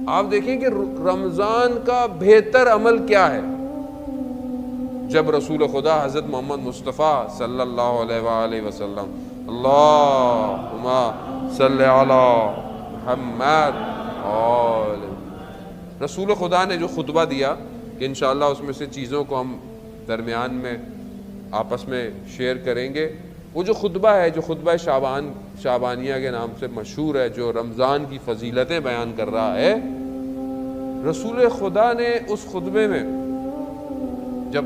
آپ دیکھیں کہ رمضان کا بہتر عمل کیا ہے؟ جب رسول خدا حضرت محمد مصطفیٰ صلی اللہ علیہ وآلہ وسلم اللہم صلی علی محمد رسول خدا نے جو خطبہ دیا کہ انشاءاللہ اس میں سے چیزوں کو ہم درمیان میں آپس میں شیئر کریں گے، وہ جو خطبہ ہے، جو خطبہ شعبانیہ کے نام سے مشہور ہے، جو رمضان کی فضیلتیں بیان کر رہا ہے، رسول خدا نے اس خطبے میں جب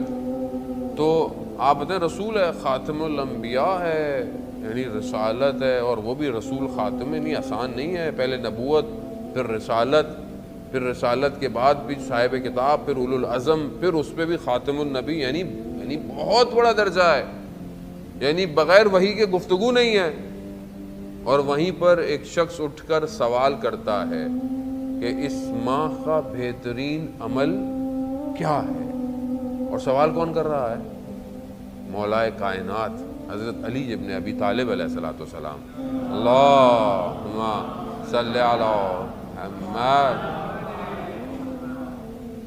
تو آپ بتائیں رسول ہے، خاتم الانبیاء ہے، یعنی رسالت ہے، اور وہ بھی رسول خاتم نہیں، آسان نہیں ہے، پہلے نبوت پھر رسالت کے بعد بھی صاحب کتاب، پھر اولو العزم، پھر اس پہ بھی خاتم النبی، یعنی بہت بڑا درجہ ہے، یعنی بغیر وحی کے گفتگو نہیں ہے۔ اور وہیں پر ایک شخص اٹھ کر سوال کرتا ہے کہ اس ماہ کا بہترین عمل کیا ہے؟ اور سوال کون کر رہا ہے؟ مولا کائنات حضرت علی ابن ابی طالب علیہ السلام، اللہم صلی علی محمد۔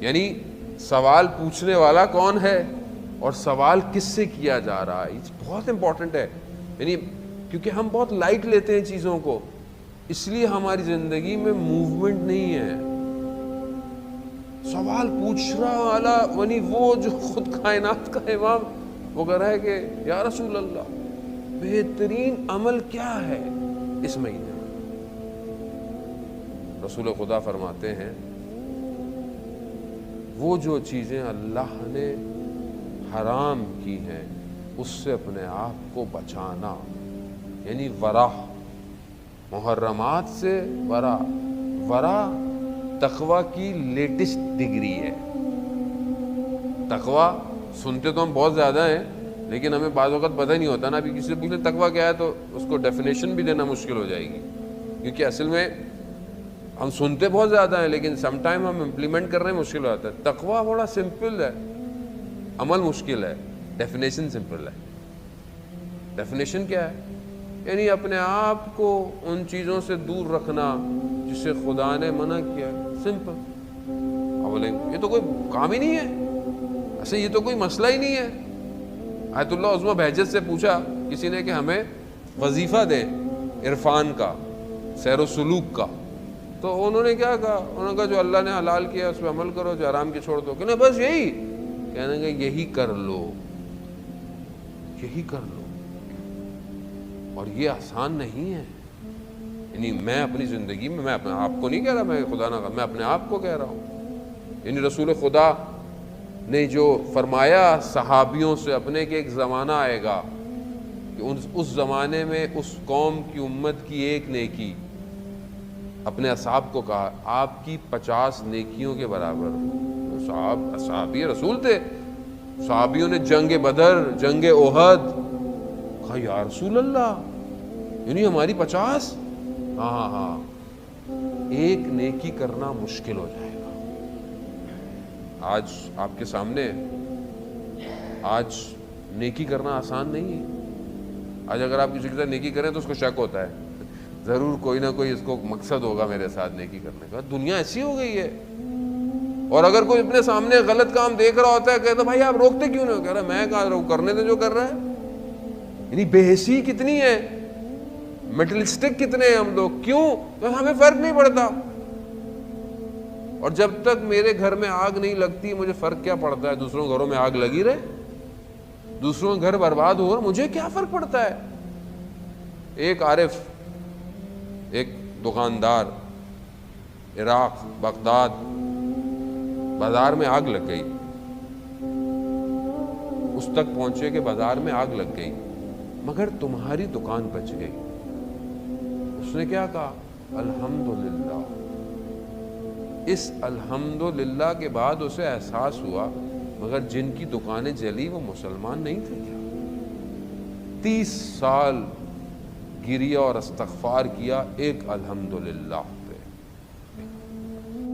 یعنی سوال پوچھنے والا کون ہے اور سوال کس سے کیا جا رہا ہے، یہ بہت امپورٹنٹ ہے۔ یعنی کیونکہ ہم بہت لائٹ لیتے ہیں چیزوں کو، اس لیے ہماری زندگی میں موومنٹ نہیں ہے۔ سوال پوچھنے والا یعنی وہ جو خود کائنات کا امام، وہ کہہ رہا ہے کہ یا رسول اللہ بہترین عمل کیا ہے اس مہینے میں؟ رسول خدا فرماتے ہیں وہ جو چیزیں اللہ نے حرام کی ہیں اس سے اپنے آپ کو بچانا، یعنی ورع، محرمات سے ورع تقوی کی لیٹسٹ ڈگری ہے۔ تقوی سنتے تو ہم بہت زیادہ ہیں، لیکن ہمیں بعض وقت پتہ نہیں ہوتا نا۔ ابھی کسی سے پوچھیں تقوی کیا ہے تو اس کو ڈیفینیشن بھی دینا مشکل ہو جائے گی، کیونکہ اصل میں ہم سنتے بہت زیادہ ہیں لیکن سم ٹائم ہم امپلیمنٹ کرنے میں مشکل ہوتا ہے۔ تقوی بڑا سمپل ہے، عمل مشکل ہے، ڈیفینیشن سمپل ہے۔ ڈیفینیشن کیا ہے؟ یعنی اپنے آپ کو ان چیزوں سے دور رکھنا جسے خدا نے منع کیا ہے، سمپل۔ اب بولیں یہ تو کوئی کام ہی نہیں ہے، ایسے یہ تو کوئی مسئلہ ہی نہیں ہے۔ آیت اللہ عظمہ بہجت سے پوچھا کسی نے کہ ہمیں وظیفہ دے عرفان کا، سیر و سلوک کا، تو انہوں نے کیا کہا؟ انہوں نے کہا جو اللہ نے حلال کیا اس پہ عمل کرو، جو حرام کی چھوڑ دو۔ کہ نہیں بس یہی، کہنے کہ یہی کر لو، یہی کر لو۔ اور یہ آسان نہیں ہے۔ یعنی میں اپنی زندگی میں اپنے آپ کو نہیں کہہ رہا، میں خدا نہ کہا، میں اپنے آپ کو کہہ رہا ہوں۔ یعنی رسول خدا نے جو فرمایا صحابیوں سے اپنے کہ ایک زمانہ آئے گا کہ اس زمانے میں اس قوم کی امت کی ایک نیکی، اپنے اصحاب کو کہا آپ کی 50 نیکیوں کے برابر۔ صحابی رسول تھے، صحابیوں نے جنگ بدر، جنگ احد، کہا یا رسول اللہ یعنی ہماری 50؟ ہاں ایک نیکی کرنا مشکل ہو جائے گا۔ آج آپ کے سامنے آج نیکی کرنا آسان نہیں ہے۔ آج اگر آپ کسی کے ساتھ نیکی کریں تو اس کو شک ہوتا ہے، ضرور کوئی نہ کوئی اس کو مقصد ہوگا میرے ساتھ نیکی کرنے کا۔ دنیا ایسی ہو گئی ہے۔ اور اگر کوئی اپنے سامنے غلط کام دیکھ رہا ہوتا ہے، کہتا بھائی آپ روکتے کیوں نہیں؟ کہہ رہا میں کہا رہا ہوں، کرنے دے جو کر رہا ہے۔ یعنی بے حسی کتنی ہے، میٹلسٹک کتنے ہیں ہم لوگ، کیوں؟ تو ہمیں فرق نہیں پڑتا۔ اور جب تک میرے گھر میں آگ نہیں لگتی مجھے فرق کیا پڑتا ہے؟ دوسروں گھروں میں آگ لگی رہے، دوسروں کے گھر برباد ہو رہا، مجھے کیا فرق پڑتا ہے؟ ایک عارف، ایک دکاندار، عراق بغداد، بازار میں آگ لگ گئی، اس تک پہنچے کہ بازار میں آگ لگ گئی مگر تمہاری دکان بچ گئی۔ اس نے کیا کہا؟ الحمدللہ۔ اس الحمدللہ کے بعد اسے احساس ہوا مگر جن کی دکانیں جلی وہ مسلمان نہیں تھے کیا؟ 30 سال گریا اور استغفار کیا، ایک الحمدللہ۔